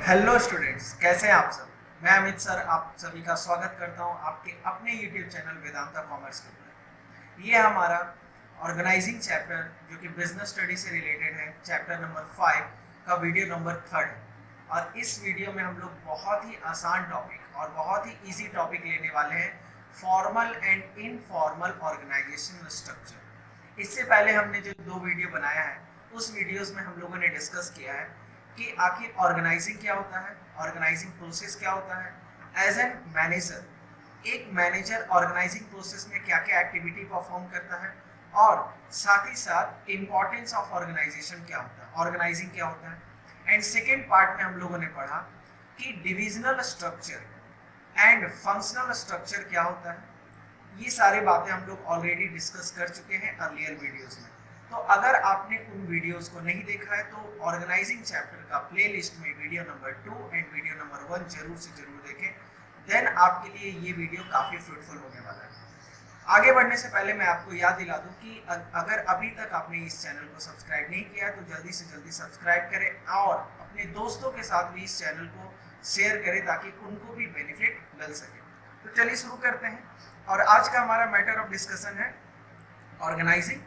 Hello students, कैसे हैं आप सब। मैं अमित सर आप सभी का स्वागत करता हूं आपके अपने यूट्यूब चैनल वेदांता कॉमर्स के ऊपर। ये हमारा ऑर्गेनाइजिंग चैप्टर जो कि बिजनेस स्टडी से रिलेटेड है, चैप्टर नंबर 5 का वीडियो नंबर 3 है। और इस वीडियो में हम लोग बहुत ही आसान टॉपिक और बहुत ही इजी टॉपिक लेने वाले हैं, formal and informal organization structure. इससे पहले हमने जो 2 वीडियो बनाया है उस वीडियोस में हम लोगों ने डिस्कस किया है कि आखिर ऑर्गेनाइजिंग क्या होता है, ऑर्गेनाइजिंग प्रोसेस क्या होता है। एज एन मैनेजर एक मैनेजर ऑर्गेनाइजिंग प्रोसेस में क्या क्या एक्टिविटी परफॉर्म करता है, और साथ ही साथ इंपॉर्टेंस ऑफ ऑर्गेनाइजेशन क्या होता है, ऑर्गेनाइजिंग क्या होता है। एंड सेकेंड पार्ट में हम लोगों ने पढ़ा कि divisional structure and functional structure क्या होता है। ये सारी बातें हम लोग ऑलरेडी डिस्कस कर चुके हैं अर्लियर वीडियोस में। तो अगर आपने उन वीडियोस को नहीं देखा है तो ऑर्गेनाइजिंग चैप्टर का प्लेलिस्ट में video number 2 and video number 1 जरूर से जरूर देखें। देन आपके लिए ये वीडियो काफ़ी फ्रूटफुल होने वाला है। आगे बढ़ने से पहले मैं आपको याद दिला दूं कि अगर अभी तक आपने इस चैनल को सब्सक्राइब नहीं किया तो जल्दी से जल्दी सब्सक्राइब करें और अपने दोस्तों के साथ भी इस चैनल को शेयर करें ताकि उनको भी बेनिफिट मिल सके। तो चलिए शुरू करते हैं। और आज का हमारा मैटर ऑफ डिस्कशन है ऑर्गेनाइजिंग।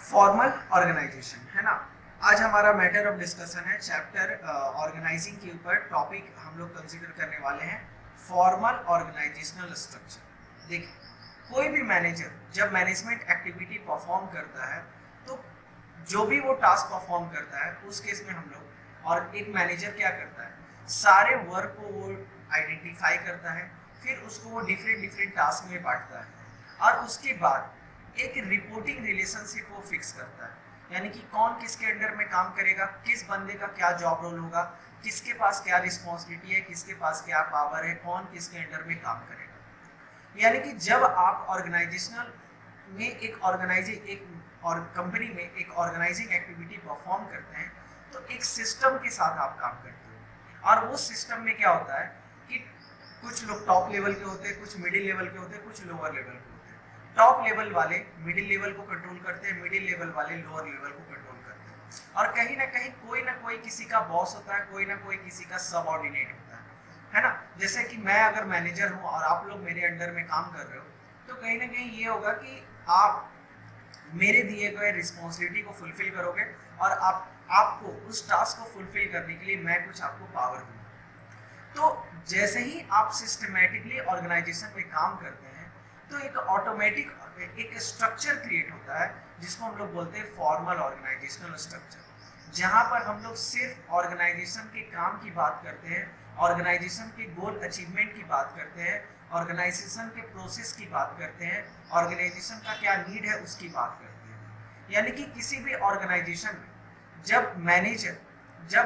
फॉर्मल ऑर्गेनाइजेशन है ना। आज हमारा मैटर ऑफ डिस्कशन है चैप्टर ऑर्गेनाइजिंग के ऊपर। टॉपिक हम लोग कंसीडर करने वाले हैं फॉर्मल ऑर्गेनाइजेशनल स्ट्रक्चर। देखिए, कोई भी मैनेजर जब मैनेजमेंट एक्टिविटी परफॉर्म करता है तो जो भी वो टास्क परफॉर्म करता है उस केस में हम लोग, और एक मैनेजर क्या करता है, सारे वर्क को वो आइडेंटिफाई करता है, फिर उसको वो डिफरेंट डिफरेंट टास्क में बांटता है और उसके बाद एक रिपोर्टिंग रिलेशनशिप को फिक्स करता है। यानी कि कौन किसके अंडर में काम करेगा, किस बंदे का क्या जॉब रोल होगा, किसके पास क्या रिस्पॉन्सिबिलिटी है, किसके पास क्या पावर है, कौन किसके अंडर में काम करेगा। यानी कि जब आप ऑर्गेनाइजेशनल में एक और कंपनी में एक ऑर्गेनाइजिंग एक्टिविटी परफॉर्म करते हैं तो एक सिस्टम के साथ आप काम करते हो। और वो सिस्टम में क्या होता है कि कुछ लोग टॉप लेवल के होते हैं, कुछ मिडिल लेवल के होते हैं, कुछ लोअर लेवल के होते हैं। टॉप लेवल वाले मिडिल लेवल को कंट्रोल करते हैं, मिडिल लेवल वाले लोअर लेवल को कंट्रोल करते हैं। और कहीं ना कहीं कोई ना कोई किसी का बॉस होता है, कोई ना कोई किसी का सबऑर्डिनेट होता है ना। जैसे कि मैं अगर मैनेजर हूँ और आप लोग मेरे अंडर में काम कर रहे हो तो कहीं ना कहीं ये होगा कि आप मेरे दिए गए रिस्पॉन्सिबिलिटी को फुलफिल करोगे और आपको उस टास्क को फुलफिल करने के लिए मैं कुछ आपको पावर दूंगा। तो जैसे ही आप सिस्टमैटिकली ऑर्गेनाइजेशन में काम करते हैं तो एक ऑटोमेटिक एक स्ट्रक्चर क्रिएट होता है जिसको हम लोग बोलते हैं फॉर्मल ऑर्गेनाइजेशनल स्ट्रक्चर, जहां पर हम लोग सिर्फ ऑर्गेनाइजेशन के काम की बात करते हैं, ऑर्गेनाइजेशन के गोल अचीवमेंट की बात करते हैं, ऑर्गेनाइजेशन के प्रोसेस की बात करते हैं, ऑर्गेनाइजेशन का क्या नीड है उसकी बात करते हैं। यानी कि किसी भी ऑर्गेनाइजेशन में जब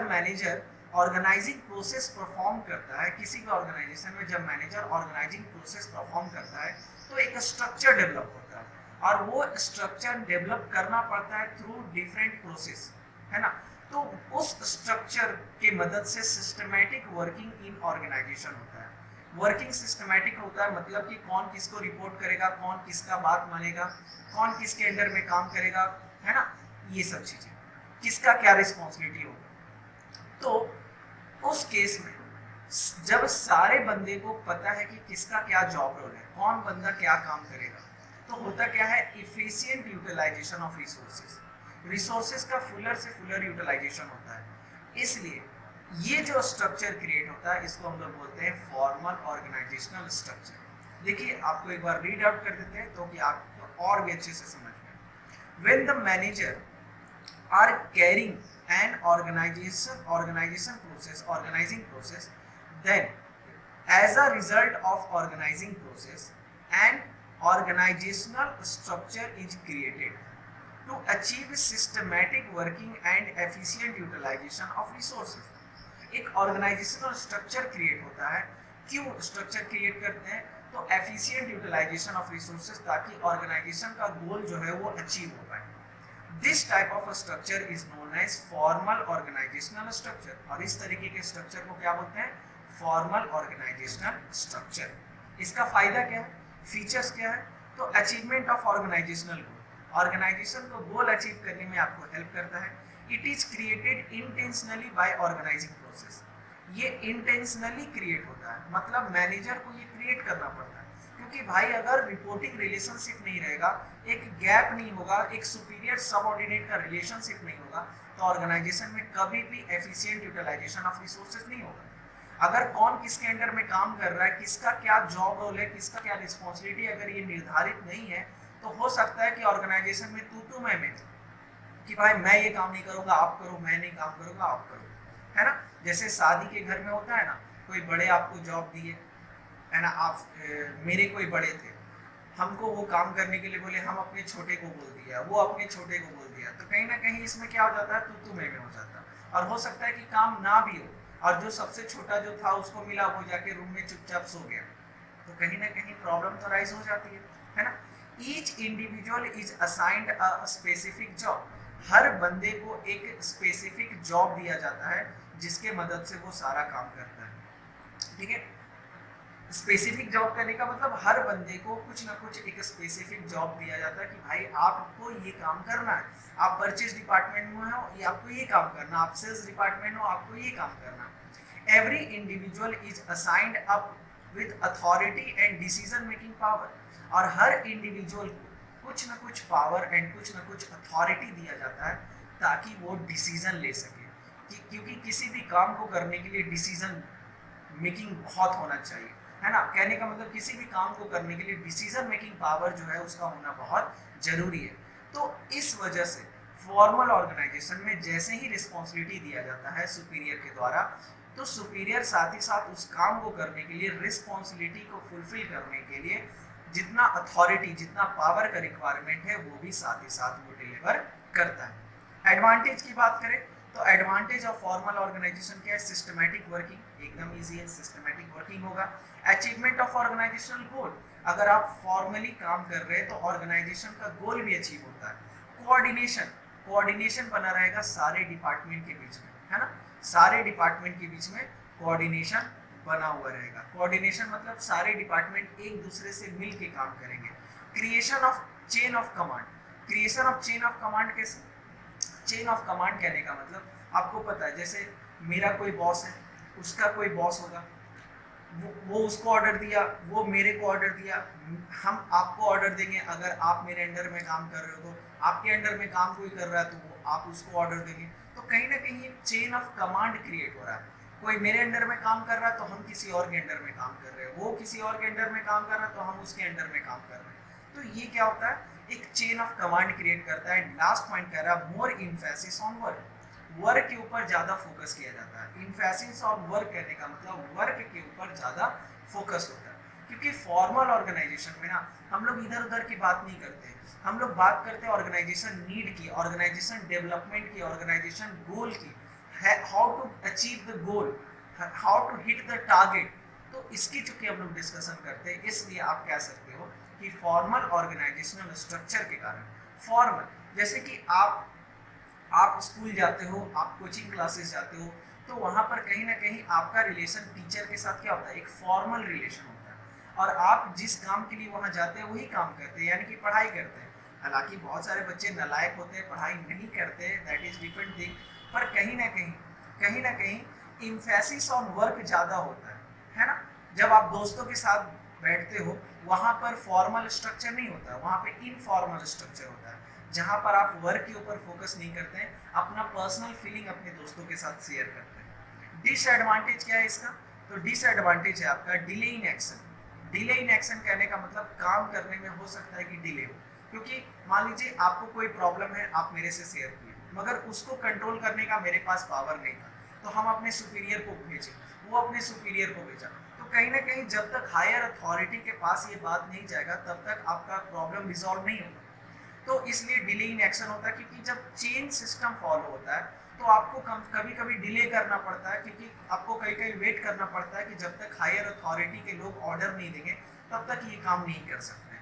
मैनेजर ऑर्गेनाइजिंग प्रोसेस परफॉर्म करता है, किसी भी ऑर्गेनाइजेशन में जब मैनेजर ऑर्गेनाइजिंग प्रोसेस परफॉर्म करता है तो एक स्ट्रक्चर डेवलप होता है और वो स्ट्रक्चर डेवलप करना पड़ता है थ्रू डिफरेंट प्रोसेस, है ना। तो उस स्ट्रक्चर के मदद से सिस्टमैटिक वर्किंग इन ऑर्गेनाइजेशन होता है। वर्किंग सिस्टमैटिक होता है मतलब कि कौन किसको रिपोर्ट करेगा, कौन किसका बात मानेगा, कौन किसके अंडर में काम करेगा, है ना, ये सब चीजें, किसका क्या रिस्पॉन्सिबिलिटी होगा। तो उस केस में जब सारे बंदे को पता है कि किसका क्या जॉब रोल है, कौन बंदा क्या काम करेगा, तो होता क्या है, इफिशिएंट यूटिलाइजेशन ऑफ रिसोर्सेज का फुलर से फुलर यूटिलाइजेशन होता है। इसलिए ये जो स्ट्रक्चर क्रिएट होता है इसको हम लोग बोलते हैं फॉर्मल ऑर्गेनाइजेशनल स्ट्रक्चर। देखिए, आपको एक बार रीड आउट कर देते हैं तो कि आपको और भी अच्छे से समझ में। When the manager are carrying an organizing process, then as a result of organizing process an organizational structure is created to achieve systematic working and efficient utilization of resources। एक ऑर्गेनाइजेशनल स्ट्रक्चर क्रिएट होता है। क्यों structure create करते हैं, तो efficient utilization of resources, ताकि organization का goal जो है वो अचीव हो पाए। This type of structure is known as formal organizational structure, और इस तरीके के स्ट्रक्चर को क्या बोलते हैं? Formal organizational structure. इसका फायदा क्या है, फीचर्स क्या है? तो achievement of organizational goal, organization को गोल अचीव करने में आपको हेल्प करता है। It is created intentionally by organizing process, ये इंटेंशनली क्रिएट होता है, मतलब मैनेजर को ये क्रिएट करना पड़ता है, क्योंकि भाई अगर रिपोर्टिंग रिलेशनशिप नहीं रहेगा, एक गैप नहीं होगा, एक सुपीरियर सबऑर्डिनेट का रिलेशनशिप नहीं होगा, तो ऑर्गेनाइजेशन में कभी भी एफिशिएंट यूटिलाइजेशन ऑफ रिसोर्सेज नहीं होगा। अगर कौन किसके अंडर में काम कर रहा है, किसका क्या जॉब रोल है, किसका क्या रिस्पॉन्सिबिलिटी, अगर ये निर्धारित नहीं है, तो हो सकता है कि ऑर्गेनाइजेशन में तू मैं कि भाई मैं ये काम नहीं करूंगा आप करो, मैं नहीं काम करूंगा आप करो, है ना। जैसे शादी के घर में होता है ना, कोई बड़े आपको जॉब दिए, है ना, आप मेरे कोई बड़े थे, हमको वो काम करने के लिए बोले, हम अपने छोटे को बोल दिया, वो अपने छोटे को बोल दिया, तो कहीं ना कहीं इसमें क्या हो जाता है, तू मैं हो जाता, और हो सकता है कि काम ना भी हो, और जो सबसे छोटा जो था उसको मिला, वो जाके रूम में चुपचाप सो गया, तो कहीं ना कहीं प्रॉब्लम तो राइज हो जाती है ना। Each individual is assigned a specific job, हर बंदे को एक स्पेसिफिक जॉब दिया जाता है जिसके मदद से वो सारा काम करता है, ठीक है। स्पेसिफिक जॉब करने का मतलब हर बंदे को कुछ ना कुछ एक स्पेसिफिक जॉब दिया जाता है कि भाई आपको ये काम करना है, आप परचेज डिपार्टमेंट में हो, ये आपको ये काम करना, आप सेल्स डिपार्टमेंट हो, आपको ये काम करना। Every individual is assigned up with authority and decision making power, और हर इंडिविजुअल को कुछ ना कुछ पावर एंड कुछ ना कुछ अथॉरिटी दिया जाता है ताकि वो डिसीजन ले सके, क्योंकि किसी भी काम को करने के लिए डिसीजन मेकिंग बहुत होना चाहिए, है ना। कहने का मतलब किसी भी काम को करने के लिए डिसीजन मेकिंग पावर जो है उसका होना बहुत जरूरी है। तो इस वजह से फॉर्मल ऑर्गेनाइजेशन में जैसे ही रिस्पॉन्सिबिलिटी दिया जाता है सुपीरियर के द्वारा, तो सुपीरियर साथ ही साथ उस काम को करने के लिए, रिस्पॉन्सिबिलिटी को फुलफिल करने के लिए जितना अथॉरिटी, जितना पावर का रिक्वायरमेंट है, वो भी साथ ही साथ वो डिलीवर करता है। एडवांटेज की बात करें तो एडवांटेज ऑफ फॉर्मल ऑर्गेनाइजेशन क्या है? सिस्टमैटिक वर्किंग, एकदम इजी है, सिस्टमैटिक वर्किंग होगा। अचीवमेंट ऑफ ऑर्गेनाइजेशनल गोल, अगर आप फॉर्मली काम कर रहे हैं तो ऑर्गेनाइजेशन का गोल भी अचीव होता है। कोऑर्डिनेशन, कोऑर्डिनेशन बना रहेगा सारे डिपार्टमेंट के बीच में, है ना, सारे डिपार्टमेंट के बीच में कोऑर्डिनेशन बना हुआ रहेगा। कोऑर्डिनेशन मतलब सारे डिपार्टमेंट एक दूसरे से मिल के काम करेंगे। Creation of chain of command, creation of chain of command कैसे? चेन ऑफ कमांड कहने का मतलब आपको पता है, जैसे मेरा कोई बॉस है, उसका कोई बॉस होगा, वो उसको ऑर्डर दिया, वो मेरे को ऑर्डर दिया, हम आपको ऑर्डर देंगे, अगर आप मेरे अंडर में काम कर रहे हो तो आपके अंडर में काम कोई कर रहा है तो वो आप उसको ऑर्डर देंगे। तो कहीं ना कहीं चेन ऑफ कमांड क्रिएट हो रहा है, कोई मेरे अंडर में काम कर रहा है तो हम किसी और के अंडर में काम कर रहे हैं, वो किसी और के अंडर में काम कर रहा है तो हम उसके अंडर में काम कर रहे हैं। तो ये क्या होता है? एक चेन ऑफ कमांड क्रिएट करता है। लास्ट पॉइंट कह रहा है more emphasis on work, work के ऊपर ज्यादा फोकस किया जाता है। इम्फेसिस ऑन वर्क कहने का मतलब वर्क के ऊपर ज्यादा फोकस होता है, क्योंकि फॉर्मल ऑर्गेनाइजेशन में ना हम लोग इधर उधर की बात नहीं करते, हम लोग बात करते हैं ऑर्गेनाइजेशन नीड की, ऑर्गेनाइजेशन डेवलपमेंट की, ऑर्गेनाइजेशन गोल की, how to achieve the goal, how to hit the target. तो इसकी चूंकि हम लोग डिस्कशन करते हैं, इसलिए आप कह सकते हो कि फॉर्मल ऑर्गेनाइजेशनल स्ट्रक्चर के कारण, फॉर्मल जैसे कि आप स्कूल जाते हो, आप कोचिंग क्लासेस जाते हो, तो वहाँ पर कहीं ना कहीं आपका रिलेशन टीचर के साथ क्या होता है? एक फॉर्मल रिलेशन होता है, और आप जिस काम के लिए वहाँ जाते हैं वही काम करते हैं, यानी कि पढ़ाई करते हैं। हालांकि बहुत सारे बच्चे नालायक होते हैं, पढ़ाई नहीं करते हैं, दैट इज डिफरेंट थिंग, पर कहीं ना कहीं इम्फेसिस ऑन वर्क ज़्यादा होता है ना। जब आप दोस्तों के साथ बैठते हो वहाँ पर फॉर्मल स्ट्रक्चर नहीं होता, वहाँ पे इनफॉर्मल स्ट्रक्चर होता है, जहाँ पर आप वर्क के ऊपर फोकस नहीं करते हैं, अपना पर्सनल फीलिंग अपने दोस्तों के साथ शेयर करते हैं। डिसएडवांटेज क्या है इसका? तो डिसएडवांटेज है आपका delay in action. Delay in action कहने का मतलब काम करने में हो सकता है कि डिले हो, क्योंकि मान लीजिए आपको कोई प्रॉब्लम है, आप मेरे से शेयर किए, मगर उसको कंट्रोल करने का मेरे पास पावर नहीं था, तो हम अपने सुपीरियर को भेजे, वो अपने सुपीरियर को भेजा। तो कहीं ना कहीं जब तक हायर अथॉरिटी के पास ये बात नहीं जाएगा तब तक आपका प्रॉब्लम रिजॉल्व नहीं होगा। तो इसलिए डिले इन एक्शन होता है, क्योंकि जब चेन सिस्टम फॉलो होता है तो आपको कभी कभी डिले करना पड़ता है, क्योंकि आपको कहीं वेट करना पड़ता है कि जब तक हायर अथॉरिटी के लोग ऑर्डर नहीं देंगे तब तक ये काम नहीं कर सकते,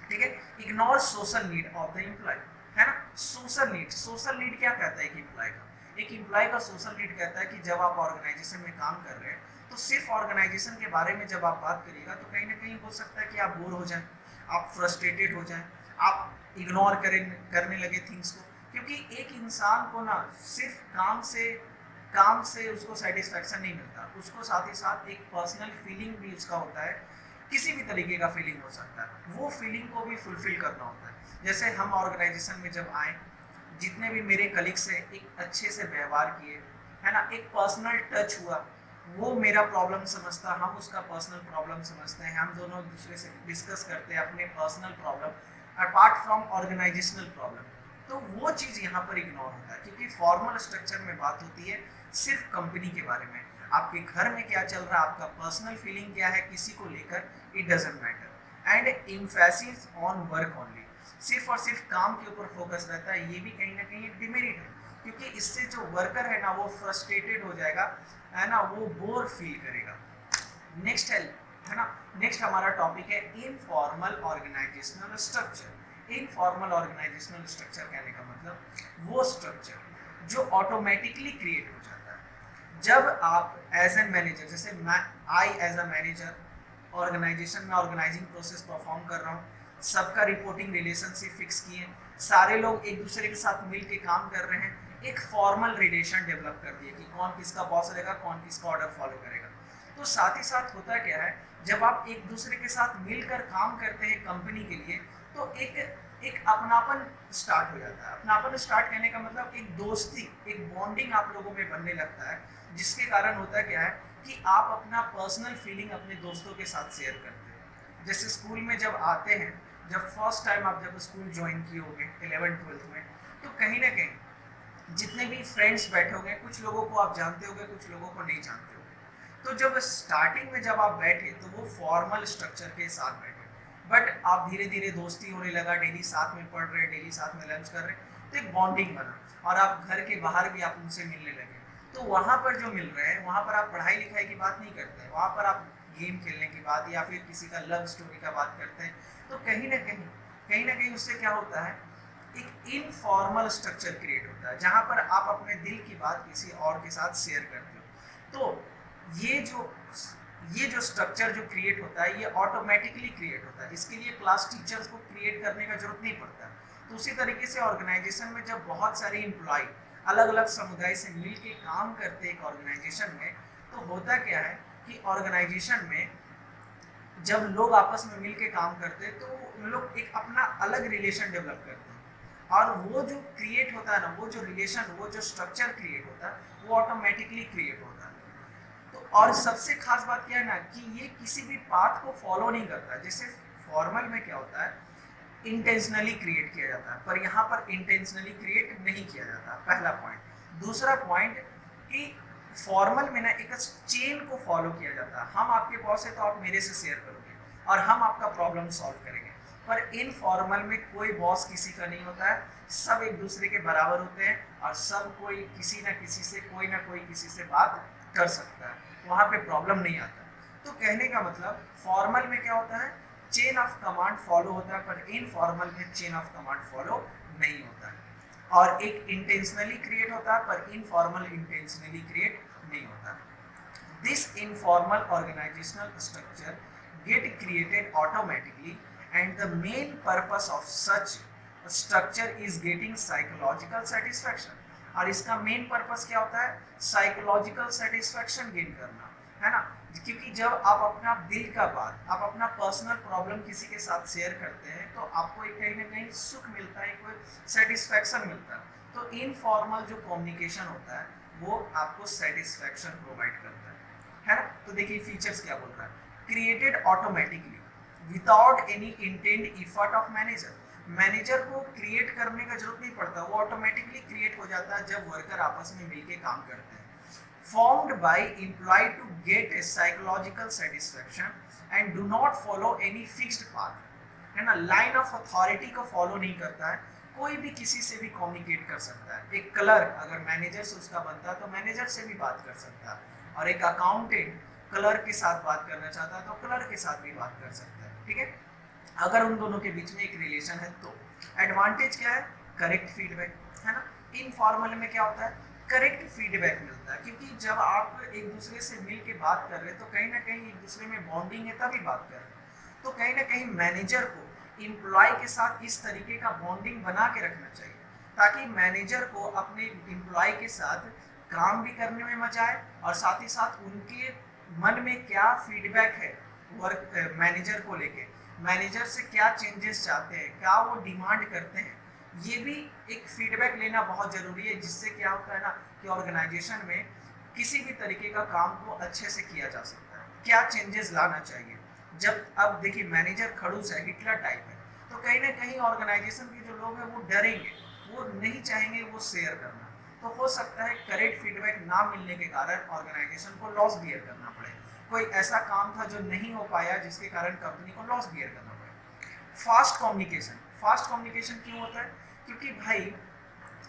ठीक है। Ignore social need of the employ, है ना। सोशल नीड क्या कहता है एक एम्प्लॉय का? एक एम्प्लॉय का सोशल नीड कहता है कि जब आप ऑर्गेनाइजेशन में काम कर रहे हैं तो सिर्फ ऑर्गेनाइजेशन के बारे में जब आप बात करिएगा तो कहीं ना कहीं हो सकता है कि आप बोर हो जाएं, आप फ्रस्ट्रेटेड हो जाएं, आप इग्नोर करने लगे थिंग्स को, क्योंकि एक इंसान को ना सिर्फ काम से उसको सेटिस्फैक्शन नहीं मिलता, उसको साथ ही साथ एक पर्सनल फीलिंग भी उसका होता है, किसी भी तरीके का फीलिंग हो सकता है, वो फीलिंग को भी फुलफिल करना होता है। जैसे हम ऑर्गेनाइजेशन में जब आए, जितने भी मेरे कलीग से एक अच्छे से व्यवहार किए, है ना, एक पर्सनल टच हुआ, वो मेरा प्रॉब्लम समझता, हम उसका पर्सनल प्रॉब्लम समझते हैं, हम दोनों एक दूसरे से डिस्कस करते हैं अपने personal problem apart from organizational problem. तो वो चीज़ यहाँ पर इग्नोर होता है, क्योंकि फॉर्मल स्ट्रक्चर में बात होती है सिर्फ कंपनी के बारे में, आपके घर में क्या चल रहा है, आपका पर्सनल फीलिंग क्या है किसी को लेकर, it doesn't matter. And emphasis on work only, सिर्फ और सिर्फ काम के ऊपर फोकस रहता है, ये भी कहीं ना कहीं डिमेरिट है, क्योंकि इससे जो वर्कर है ना वो फ्रस्ट्रेटेड हो जाएगा, है ना, वो बोर फील करेगा। नेक्स्ट है ना, नेक्स्ट हमारा टॉपिक है informal organizational structure. Informal organizational structure कहने का मतलब वो स्ट्रक्चर जो ऑटोमेटिकली क्रिएट हो जाता है जब आप एज एन मैनेजर, जैसे I as a manager organisation में ऑर्गेनाइजिंग प्रोसेस परफॉर्म कर रहा हूँ, सबका रिपोर्टिंग रिलेशनशिप फिक्स किए, सारे लोग एक दूसरे के साथ मिल के काम कर रहे हैं, एक फॉर्मल रिलेशन डेवलप कर दिए कि कौन किसका बॉस रहेगा, कौन किसका ऑर्डर फॉलो करेगा। तो साथ ही साथ होता क्या है, जब आप एक दूसरे के साथ मिलकर काम करते हैं कंपनी के लिए, तो एक अपनापन स्टार्ट हो जाता है। अपनापन स्टार्ट करने का मतलब एक दोस्ती, एक बॉन्डिंग आप लोगों में बनने लगता है, जिसके कारण होता क्या है कि आप अपना पर्सनल फीलिंग अपने दोस्तों के साथ शेयर करते हैं। जैसे स्कूल में जब आते हैं, जब फर्स्ट टाइम आप जब स्कूल ज्वाइन किए होंगे 11th-12th में, तो कहीं ना कहीं जितने भी फ्रेंड्स बैठे होंगे, कुछ लोगों को आप जानते होंगे, कुछ लोगों को नहीं जानते होंगे। तो जब स्टार्टिंग में जब आप बैठे तो वो फॉर्मल स्ट्रक्चर के साथ बैठे, बट आप धीरे धीरे दोस्ती होने लगा, डेली साथ में पढ़ रहे, डेली साथ में लंच कर रहे, तो एक बॉन्डिंग बना, और आप घर के बाहर भी आप उनसे मिलने लगे। तो वहाँ पर जो मिल रहे हैं, वहाँ पर आप पढ़ाई लिखाई की बात नहीं करते हैं, वहाँ पर आप गेम खेलने की बात या फिर किसी का लव स्टोरी का बात करते हैं। तो कहीं ना कहीं उससे क्या होता है, एक इनफॉर्मल स्ट्रक्चर क्रिएट होता है, जहाँ पर आप अपने दिल की बात किसी और के साथ शेयर करते हो। तो ये जो स्ट्रक्चर जो क्रिएट होता है, ये ऑटोमेटिकली क्रिएट होता है, इसके लिए क्लास टीचर्स को क्रिएट करने का जरूरत नहीं पड़ता। तो उसी तरीके से ऑर्गेनाइजेशन में जब बहुत सारे एम्प्लॉय अलग अलग समुदाय से मिल के काम करते हैं एक ऑर्गेनाइजेशन में, तो होता क्या है कि ऑर्गेनाइजेशन में जब लोग आपस में मिल के काम करते हैं, तो उन लोग एक अपना अलग रिलेशन डेवलप करते हैं, और वो जो क्रिएट होता है ना, वो जो रिलेशन, वो जो स्ट्रक्चर क्रिएट होता है, वो ऑटोमेटिकली क्रिएट होता है। तो और सबसे खास बात क्या है ना, कि ये किसी भी पाथ को फॉलो नहीं करता। जैसे फॉर्मल में क्या होता है, इंटेंशनली क्रिएट किया जाता है, पर यहाँ पर इंटेंशनली क्रिएट नहीं किया जाता, पहला पॉइंट। दूसरा पॉइंट कि फॉर्मल में ना एक चेन को फॉलो किया जाता है, हम आपके बॉस है तो आप मेरे से शेयर करोगे और हम आपका प्रॉब्लम सॉल्व करेंगे। पर इनफॉर्मल में कोई बॉस किसी का नहीं होता है, सब एक दूसरे के बराबर होते हैं, और सब कोई किसी ना किसी से, कोई ना कोई किसी से बात कर सकता है, वहाँ पे प्रॉब्लम नहीं आता। तो कहने का मतलब फॉर्मल में क्या होता है, चेन ऑफ कमांड फॉलो होता है, पर इनफॉर्मल में चेन ऑफ कमांड फॉलो नहीं होता है, और एक इंटेंशनली क्रिएट होता है, पर इनफॉर्मल इंटेंशनली क्रिएट नहीं होता। This informal organizational structure get created automatically, and the main purpose of such structure is getting psychological satisfaction। और इसका मेन पर्पस क्या होता है, साइकोलॉजिकल सेटिस्फैक्शन गेन करना, है ना। क्योंकि जब आप अपना दिल का बात, आप अपना पर्सनल प्रॉब्लम किसी के साथ शेयर करते हैं, तो आपको एक कहीं ना कहीं सुख मिलता है, कोई सेटिस्फैक्शन मिलता है। तो इनफॉर्मल जो कम्युनिकेशन होता है, वो आपको सेटिस्फैक्शन प्रोवाइड करता है ना। तो देखिए फीचर्स क्या बोल रहा है, created automatically without any intend effort of manager. Manager को क्रिएट करने का जरूरत नहीं पड़ता, वो ऑटोमेटिकली क्रिएट हो जाता है जब वर्कर आपस में मिलके काम करते हैं। Formed by employ to get a psychological satisfaction and do not follow any fixed path, है ना। लाइन ऑफ अथॉरिटी को फॉलो नहीं करता है, कोई भी किसी से भी कम्युनिकेट कर सकता है। एक क्लर्क अगर मैनेजर से उसका बनता है तो मैनेजर से भी बात कर सकता है, और एक अकाउंटेंट क्लर्क के साथ बात करना चाहता है तो क्लर्क के साथ भी बात कर सकता है, ठीक है, अगर उन दोनों के बीच में एक रिलेशन है। तो एडवांटेज क्या है करेक्ट फीडबैक, है ना। इनफॉर्मल में क्या होता है, करेक्ट फीडबैक मिलता है, क्योंकि जब आप एक दूसरे से मिल के बात कर रहे हैं तो कहीं ना कहीं एक दूसरे में बॉन्डिंग है तभी बात कर रहे हैं। तो कहीं ना कहीं मैनेजर को एम्प्लॉय के साथ इस तरीके का बॉन्डिंग बना के रखना चाहिए ताकि मैनेजर को अपने एम्प्लॉय के साथ काम भी करने में मजा आए और साथ ही साथ उनके मन में क्या फीडबैक है वर्क मैनेजर को लेके, मैनेजर से क्या चेंजेस चाहते हैं, क्या वो डिमांड करते हैं, ये भी एक फीडबैक लेना बहुत ज़रूरी है, जिससे क्या होता है ना कि ऑर्गेनाइजेशन में किसी भी तरीके का काम को अच्छे से किया जा सकता है, क्या चेंजेस लाना चाहिए। जब अब देखिए मैनेजर खड़ूस है, हिटलर टाइप है, तो कहीं ना कहीं ऑर्गेनाइजेशन के जो लोग हैं वो डरेंगे, वो नहीं चाहेंगे वो शेयर करना। तो हो सकता है करेक्ट फीडबैक ना मिलने के कारण ऑर्गेनाइजेशन को लॉस बियर करना पड़े, कोई ऐसा काम था जो नहीं हो पाया जिसके कारण कंपनी को लॉस बियर करना पड़े। फास्ट कम्युनिकेशन, फास्ट कम्युनिकेशन क्यों होता है, क्योंकि भाई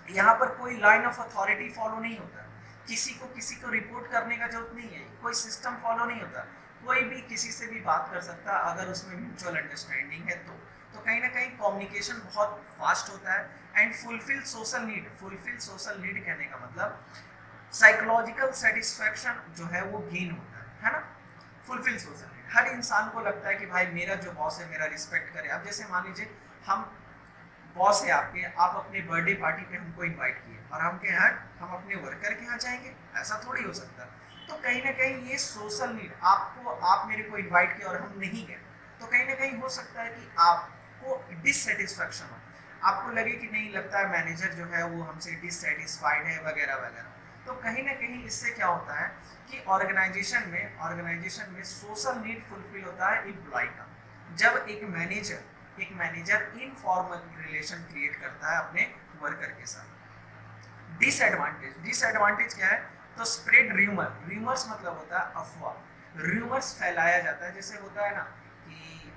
यहाँ पर कोई लाइन ऑफ अथॉरिटी फॉलो नहीं होता, किसी को रिपोर्ट करने का जरूरत नहीं है, कोई सिस्टम फॉलो नहीं होता, कोई भी किसी से भी बात कर सकता अगर उसमें म्यूचुअल अंडरस्टैंडिंग है तो कहीं ना कहीं कम्युनिकेशन बहुत फास्ट होता है। And fulfil social need, fulfil social need कहने का मतलब साइकोलॉजिकल सेटिस्फैक्शन जो है वो गेन होता है ना। फुलफिल सोशल नीड, हर इंसान को लगता है कि भाई मेरा जो बॉस है मेरा रिस्पेक्ट करे। अब जैसे मान लीजिए हम बॉस है आपके, आप अपने बर्थडे पार्टी पे हमको इनवाइट किए और हम के यहाँ हम अपने वर्कर के यहाँ जाएंगे, ऐसा थोड़ी हो सकता। तो कहीं ना कहीं ये सोशल नीड, आप मेरे को इनवाइट किया और हम नहीं गए, तो कहीं ना कहीं हो सकता है कि आपको डिससेटिस्फैक्शन हो, आपको लगे कि नहीं लगता है मैनेजर जो है वो हमसे डिससेटिस्फाइड है वगैरह वगैरह। तो कहीं ना कहीं इससे क्या होता है कि ऑर्गेनाइजेशन में सोशल नीड फुलफिल होता है एम्प्लॉय का। जब एक मैनेजर इनफॉर्मल रिलेशन क्रिएट करता है अपने वर्कर के साथ। डिसएडवांटेज क्या है, तो स्प्रेड र्यूमर्स मतलब होता है अफवाह, र्यूमर्स फैलाया जाता है। जैसे होता है ना कि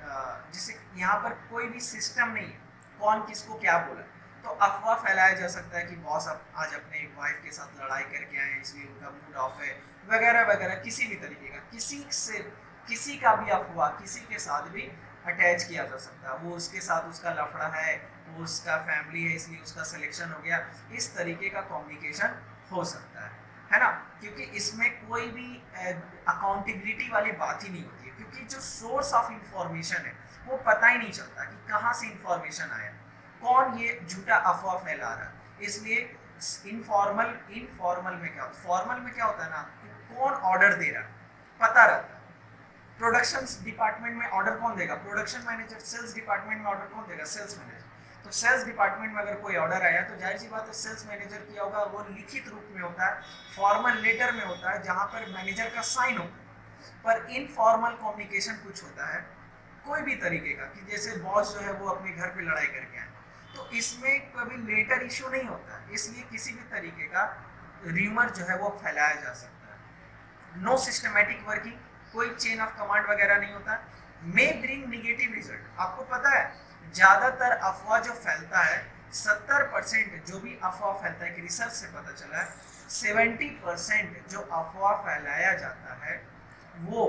जैसे यहाँ पर कोई भी सिस्टम नहीं है, कौन किसको क्या बोला, तो अफवाह फैलाया जा सकता है कि बॉस आज अपने वाइफ के साथ लड़ाई करके आए इसलिए उनका मूड ऑफ है वगैरह वगैरह, किसी भी तरीके का किसी का भी अफवाह किसी के साथ भी अटैच किया जा सकता है। वो उसके साथ उसका लफड़ा है, वो उसका फैमिली है इसलिए उसका सिलेक्शन हो गया, इस तरीके का कम्युनिकेशन हो सकता है ना। क्योंकि इसमें कोई भी अकाउंटेबिलिटी वाली बात ही नहीं होती है, क्योंकि जो सोर्स ऑफ इंफॉर्मेशन है वो पता ही नहीं चलता कि कहाँ से इंफॉर्मेशन आया, कौन ये झूठा अफवाह फैला रहा है। इसलिए इनफॉर्मल में क्या होता है, फॉर्मल में क्या होता है ना, कौन ऑर्डर दे रहा है पता रहता है। प्रोडक्शन डिपार्टमेंट में ऑर्डर कौन देगा, प्रोडक्शन मैनेजर। सेल्स डिपार्टमेंट में ऑर्डर कौन देगा, सेल्स मैनेजर। तो सेल्स डिपार्टमेंट में अगर कोई ऑर्डर आया तो जाहिर सी बात है सेल्स मैनेजर किया होगा, वो लिखित रूप में होता है, फॉर्मल लेटर में होता है जहाँ पर मैनेजर का साइन होता है। पर इनफॉर्मल कम्युनिकेशन कुछ होता है कोई भी तरीके का, कि जैसे बॉस जो है वो अपने घर पे लड़ाई करके आए, तो इसमें कभी लेटर इशू नहीं होता, इसलिए किसी भी तरीके का र्यूमर जो है वो फैलाया जा सकता है। नो सिस्टमैटिक वर्किंग, कोई चेन ऑफ कमांड वगैरह नहीं होता। मे ब्रिंग निगेटिव रिजल्ट, आपको पता है ज्यादातर अफवाह जो फैलता है 70% जो भी अफवाह फैलता है कि रिसर्च से पता चला है 70% जो अफवाह फैलाया जाता है वो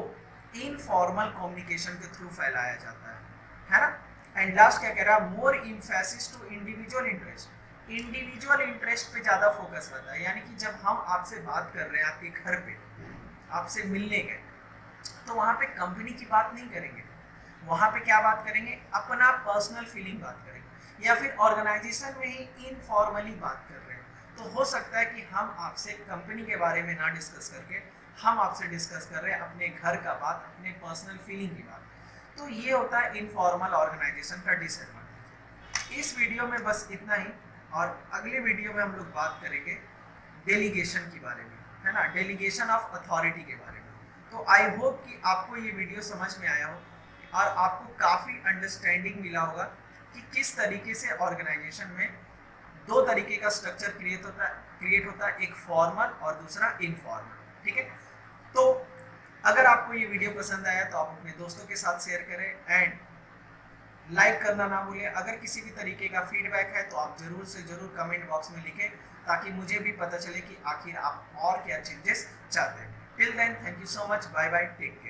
इनफॉर्मल कम्युनिकेशन के थ्रू फैलाया जाता है ना। एंड लास्ट क्या कह रहा है, more emphasis to individual interest, individual interest पे ज्यादा फोकस रहता है। यानी कि जब हम आपसे बात कर रहे हैं आपके घर पे, आपसे मिलने गए, तो वहां पे कंपनी की बात नहीं करेंगे, वहां पे क्या बात करेंगे, अपना पर्सनल फीलिंग बात करेंगे, या फिर ऑर्गेनाइजेशन में ही इनफॉर्मली बात कर रहे हैं। तो हो सकता है कि हम आपसे कंपनी के बारे में ना डिस्कस करके हम आपसे डिस्कस कर रहे हैं अपने घर का बात, अपने पर्सनल फीलिंग की बात। तो ये होता है इनफॉर्मल ऑर्गेनाइजेशन का डिसएडवांटेज। इस वीडियो में बस इतना ही, और अगले वीडियो में हम लोग बात करेंगे डेलीगेशन के बारे में, है ना, डेलीगेशन ऑफ अथॉरिटी के बारे में। तो आई होप कि आपको ये वीडियो समझ में आया हो और आपको काफ़ी अंडरस्टैंडिंग मिला होगा कि किस तरीके से ऑर्गेनाइजेशन में दो तरीके का स्ट्रक्चर क्रिएट होता है, एक फॉर्मल और दूसरा इनफॉर्मल। ठीक है, तो अगर आपको ये वीडियो पसंद आया तो आप अपने दोस्तों के साथ शेयर करें एंड लाइक करना ना भूलें। अगर किसी भी तरीके का फीडबैक है तो आप ज़रूर से ज़रूर कमेंट बॉक्स में लिखें, ताकि मुझे भी पता चले कि आखिर आप और क्या चेंजेस चाहते हैं। Till then, thank you so much, bye bye, take care.